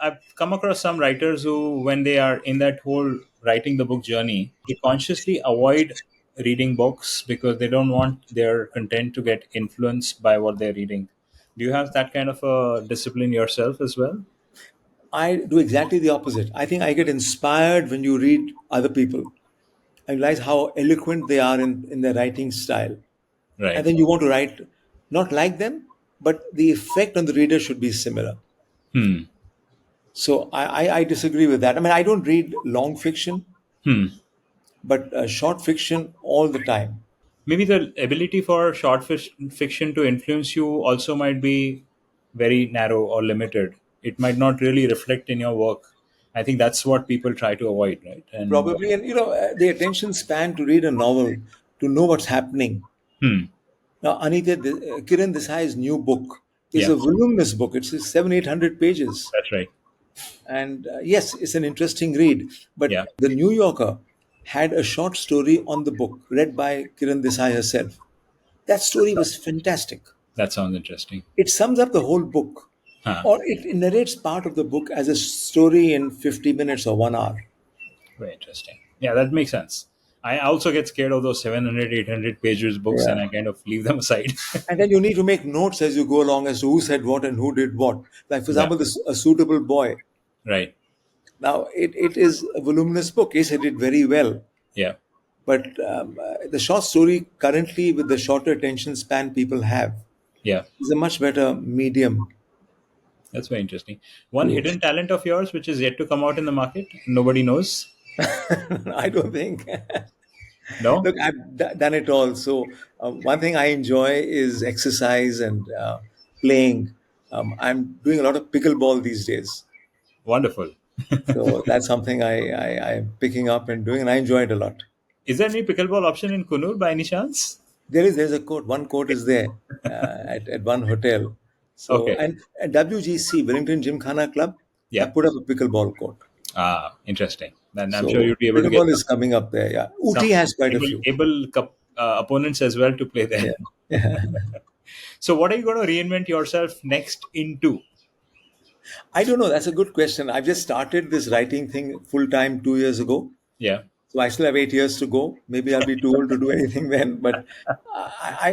I've come across some writers who, when they are in that whole writing the book journey, they consciously avoid reading books because they don't want their content to get influenced by what they're reading. Do you have that kind of a discipline yourself as well? I do exactly the opposite. I think I get inspired when you read other people. I realize how eloquent they are in their writing style. And Right. then you want to write not like them, but the effect on the reader should be similar. Hmm. So I disagree with that. I mean, I don't read long fiction, Hmm. but short fiction all the time. Maybe the ability for fiction to influence you also might be very narrow or limited. It might not really reflect in your work. I think that's what people try to avoid, right? And Probably, and the attention span to read a novel, to know what's happening. hmm. Now, Kiran Desai's new book is Yeah, a voluminous book. It's 700-800 pages. that's right. And yes, it's an interesting read. But Yeah, the New Yorker had a short story on the book read by Kiran Desai herself. That story was fantastic. that sounds interesting. It sums up the whole book, Huh. or it narrates part of the book as a story in 50 minutes or 1 hour. Very interesting. Yeah, that makes sense. I also get scared of those 700, 800 pages books and Yeah. I kind of leave them aside. And then you need to make notes as you go along as to who said what and who did what. Like, for Yeah, example, this A Suitable Boy. right. Now, it is a voluminous book. Yes, it did very well. Yeah, But the short story, currently, with the shorter attention span people have, yeah. is a much better medium That's very interesting. One to. hidden talent of yours, which is yet to come out in the market, nobody knows. I don't think. No? Look, I've done it all. So one thing I enjoy is exercise and playing. I'm doing a lot of pickleball these days. Wonderful. So that's something I'm picking up and doing, and I enjoy it a lot. Is there any pickleball option in Kunur by any chance? There's a court. One court is there at one hotel. So Okay. and WGC, Wellington Gymkhana Club, Yeah. have put up a pickleball court. Ah, interesting. Then I'm sure So you'll be able to get pickleball is coming up there. Yeah, some Ooty has quite a able, few. opponents as well to play there. Yeah. Yeah. So, what are you going to reinvent yourself next into? I don't know. That's a good question. I've just started this writing thing full time 2 years ago. Yeah. So I still have 8 years to go. Maybe I'll be too old to do anything then. But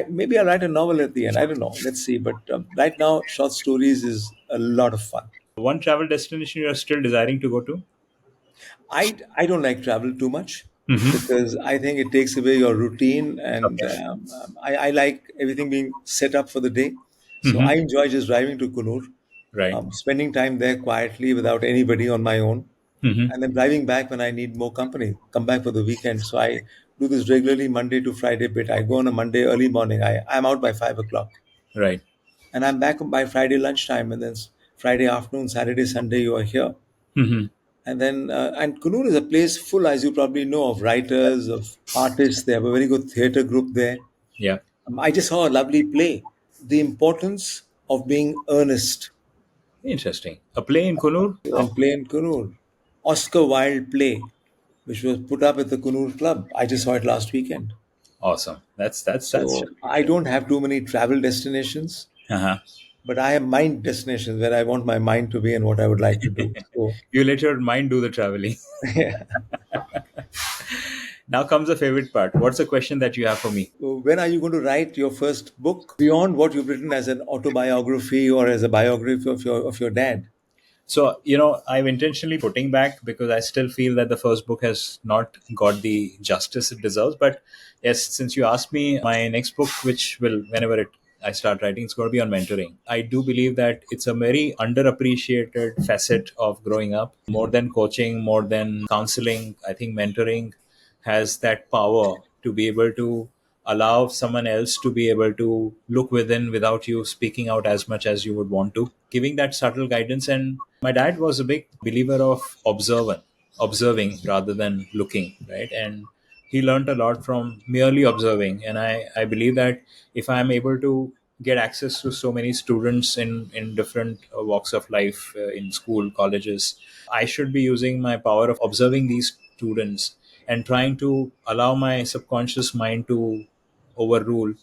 maybe I'll write a novel at the end. I don't know. Let's see. But right now, short stories is a lot of fun. One travel destination you're still desiring to go to? I don't like travel too much Hmm. because I think it takes away your routine, and Okay. I like everything being set up for the day. So I Hmm. enjoy just driving to Kunur, Right. spending time there quietly without anybody on my own, Hmm. and then driving back when I need more company, come back for the weekend. So I do this regularly Monday to Friday bit. I go on a Monday early morning. I'm out by 5 o'clock, Right. and I'm back by Friday lunchtime, and then Friday afternoon, Saturday, Sunday, you are here. Hmm. And then, and Kunur is a place full, as you probably know, of writers, of artists. They have a very good theatre group there. Yeah. I just saw a lovely play. The importance of being earnest Interesting. A play in Kunur? and play in Kunur. Oscar Wilde play, which was put up at the Kunur Club. I just saw it last weekend. Awesome. That's So I don't have too many travel destinations, uh-huh. but I have mind destinations where I want my mind to be and what I would like to do. So You let your mind do the traveling. yeah. Now comes the favorite part. What's the question that you have for me? So when are you going to write your first book beyond what you've written as an autobiography or as a biography of your dad? So, I'm intentionally putting back because I still feel that the first book has not got the justice it deserves. But yes, since you asked me, my next book, which will, whenever I start writing, it's going to be on mentoring. I do believe that it's a very underappreciated facet of growing up. More than coaching, more than counseling, I think mentoring has that power to be able to allow someone else to be able to look within without you speaking out as much as you would want to, giving that subtle guidance. And my dad was a big believer of observing rather than looking, right? And he learned a lot from merely observing. And I believe that if I'm able to get access to so many students in different walks of life, in school, colleges, I should be using my power of observing these students and trying to allow my subconscious mind to overrule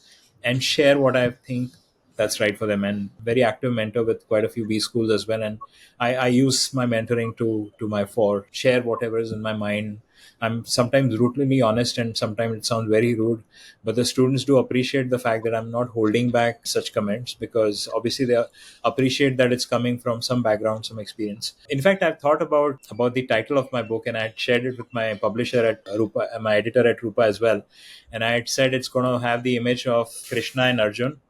and share what I think that's right for them. And very active mentor with quite a few B schools as well. And I use my mentoring to my fore, share whatever is in my mind. I'm sometimes brutally honest and sometimes it sounds very rude, but the students do appreciate the fact that I'm not holding back such comments because obviously they appreciate that it's coming from some background, some experience. In fact, I've thought about the title of my book and I had shared it with my publisher at Rupa, my editor at Rupa as well. And I had said it's going to have the image of Krishna and Arjun,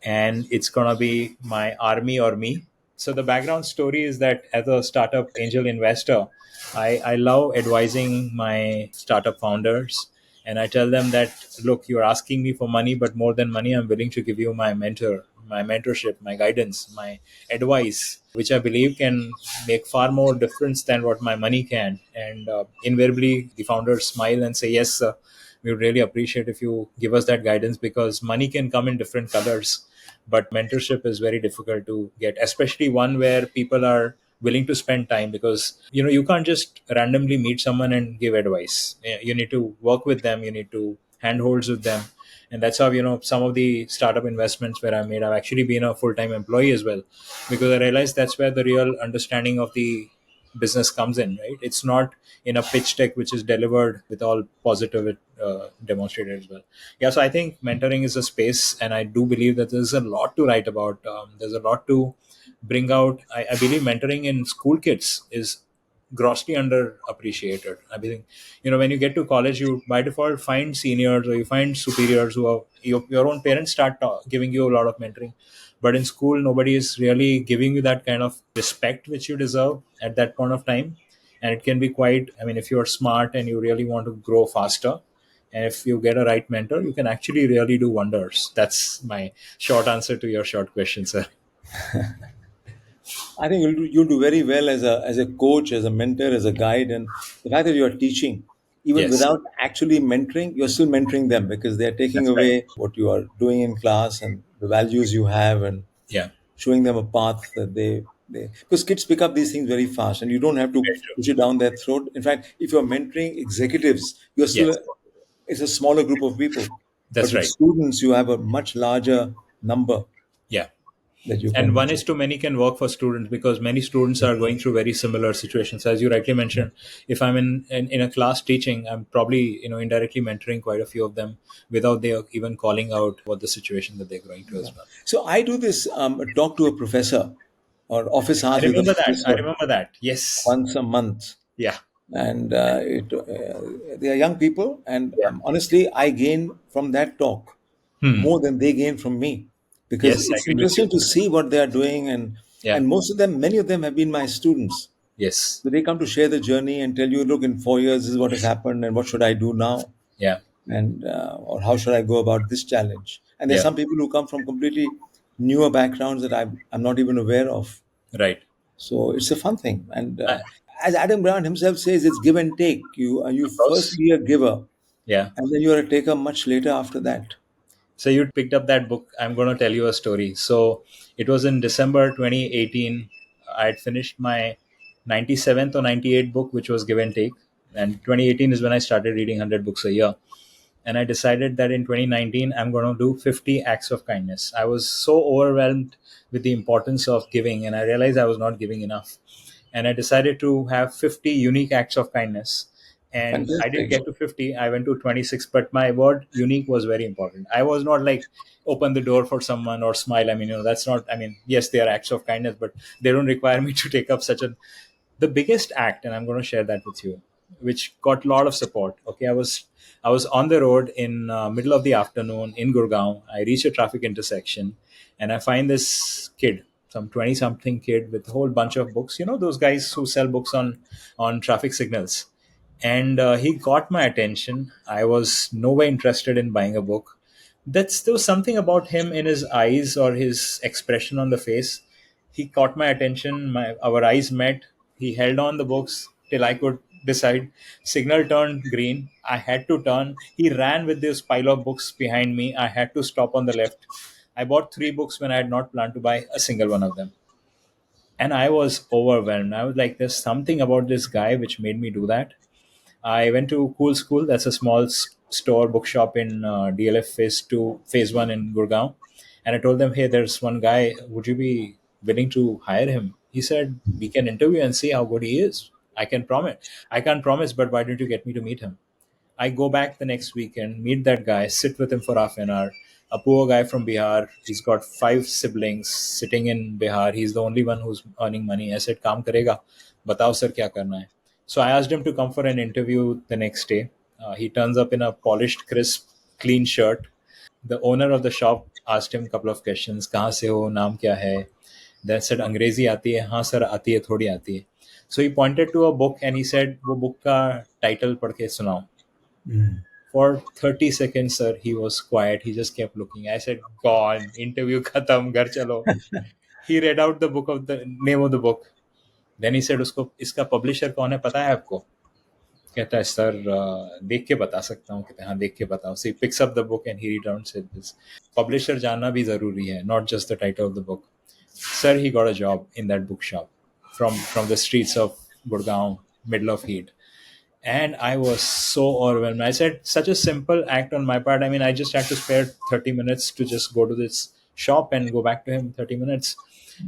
and it's going to be my army or me. So the background story is that as a startup angel investor, I love advising my startup founders. And I tell them that, look, you're asking me for money, but more than money, I'm willing to give you my mentorship, my guidance, my advice, which I believe can make far more difference than what my money can. And invariably, the founders smile and say, yes, sir, we would really appreciate if you give us that guidance because money can come in different colors, but mentorship is very difficult to get, especially one where people are willing to spend time, because you can't just randomly meet someone and give advice. You need to work with them, you need to handholds with them. And that's how some of the startup investments where I made, I've actually been a full-time employee as well, because I realized that's where the real understanding of the business comes in, right? It's not in a pitch deck which is delivered with all positive demonstrated as well. Yeah, so I think mentoring is a space, and I do believe that there's a lot to write about. There's a lot to bring out. I believe mentoring in school kids is grossly underappreciated. I think when you get to college, you by default find seniors or you find superiors who are your own parents start giving you a lot of mentoring, but in school nobody is really giving you that kind of respect which you deserve at that point of time. And it can be quite, I mean, if you're smart and you really want to grow faster, and if you get a right mentor, you can actually really do wonders. That's my short answer to your short question, sir. I think you'll do very well as a coach, as a mentor, as a guide, and the fact that you are teaching, even Yes, without actually mentoring, you're still mentoring them because they're taking that's right. away what you are doing in class and the values you have, and Yeah, showing them a path that they because kids pick up these things very fast, and you don't have to very true. push it down their throat. In fact, if you're mentoring executives, you're Yes, still it's a smaller group of people, but that's with right. students, you have a much larger number Yeah. that you And can. one is to many can work for students because many students are going through very similar situations. As you rightly mentioned, if I'm in a class teaching, I'm probably indirectly mentoring quite a few of them without they even calling out what the situation that they're going through Yeah. as well. So I do this talk to a professor or office I hours with a remember that. I professor remember that. Yes. once a month, Yeah. and they are young people, and Yeah. honestly, I gain from that talk Hmm. more than they gain from me because Yes, I it's agree with you. interesting to see what they are doing, Yeah. and most of them, many of them have been my students. Yes. So they come to share the journey and tell you, look, in 4 years, this is what has happened, and what should I do now, Yeah. and or how should I go about this challenge? And there's Yeah. some people who come from completely newer backgrounds that I'm not even aware of. Right. So it's a fun thing. And I, as Adam Grant himself says, it's give and take. You of first course. be a giver, Yeah. and then you're a taker much later after that. So you picked up that book. I'm going to tell you a story. So it was in December 2018. I had finished my 97th or 98th book, which was Give and Take. And 2018 is when I started reading 100 books a year. And I decided that in 2019, I'm going to do 50 acts of kindness. I was so overwhelmed with the importance of giving, and I realized I was not giving enough. And I decided to have 50 unique acts of kindness. And I didn't Fantastic. get to 50, I went to 26, but my word unique was very important. I was not like open the door for someone or smile. I mean, that's not, I mean, yes, they are acts of kindness, but they don't require me to take up such a the biggest act, and I'm going to share that with you, which got a lot of support. Okay, I was on the road in middle of the afternoon in Gurgaon. I reach a traffic intersection, and I find this kid, some 20 something kid with a whole bunch of books, those guys who sell books on traffic signals. And he got my attention. I was nowhere interested in buying a book. There was something about him in his eyes or his expression on the face. He caught my attention. Our eyes met. He held on the books till I could decide. Signal turned green. I had to turn. He ran with this pile of books behind me. I had to stop on the left. I bought three books when I had not planned to buy a single one of them. And I was overwhelmed. I was like, there's something about this guy which made me do that. I went to Cool School. That's a small store bookshop in DLF Phase 1 in Gurgaon. And I told them, hey, there's one guy. Would you be willing to hire him? He said, we can interview and see how good he is. I can promise. I can't promise, but why don't you get me to meet him? I go back the next weekend, meet that guy, sit with him for half an hour. A poor guy from Bihar. He's got five siblings sitting in Bihar. He's the only one who's earning money. I said, काम करेगा? बताओ sir क्या करना है? So I asked him to come for an interview the next day. He turns up in a polished, crisp, clean shirt. The owner of the shop asked him a couple of questions. कहाँ से हो? नाम क्या है? Then said, अंग्रेजी आती है? हाँ सर आती है, थोड़ी आती है. So he pointed to a book and he said, वो book का title पढ़ के सुनाओ. For 30 seconds, sir, he was quiet. He just kept looking. I said, gone. Interview khatam, ghar chalo. He read out the book of the name of the book. Then he said, उसको इसका publisher कौन है पता है आपको? कहता है sir देख के बता सकता हूँ. कहते हैं हाँ देख के बताओ. So he picks up the book and he reads out said this. Publisher जानना भी जरूरी है, not just the title of the book. Sir, he got a job in that bookshop from the streets of Gurgaon, middle of heat. And I was so overwhelmed. I said, such a simple act on my part. I mean, I just had to spare 30 minutes to just go to this shop and go back to him 30 minutes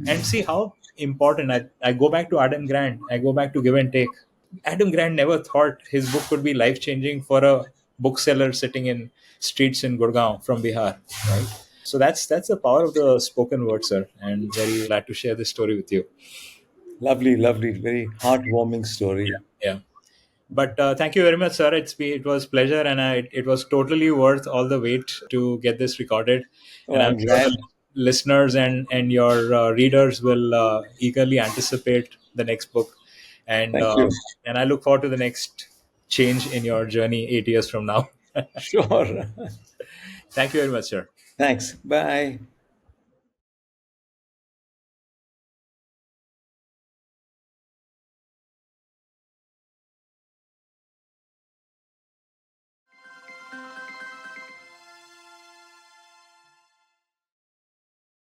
and see how important. I go back to Adam Grant. I go back to Give and Take. Adam Grant never thought his book could be life changing for a bookseller sitting in streets in Gurgaon from Bihar, right? So that's the power of the spoken word, sir. And very glad to share this story with you. Lovely, lovely, very heartwarming story. Yeah. But thank you very much, sir. It was pleasure, and it was totally worth all the wait to get this recorded. Oh, And I'm I'm sure glad. the listeners and your readers will eagerly anticipate the next book, and Thank uh, you. and I look forward to the next change in your journey 8 years from now. Sure. Thank you very much, sir. Thanks. Bye.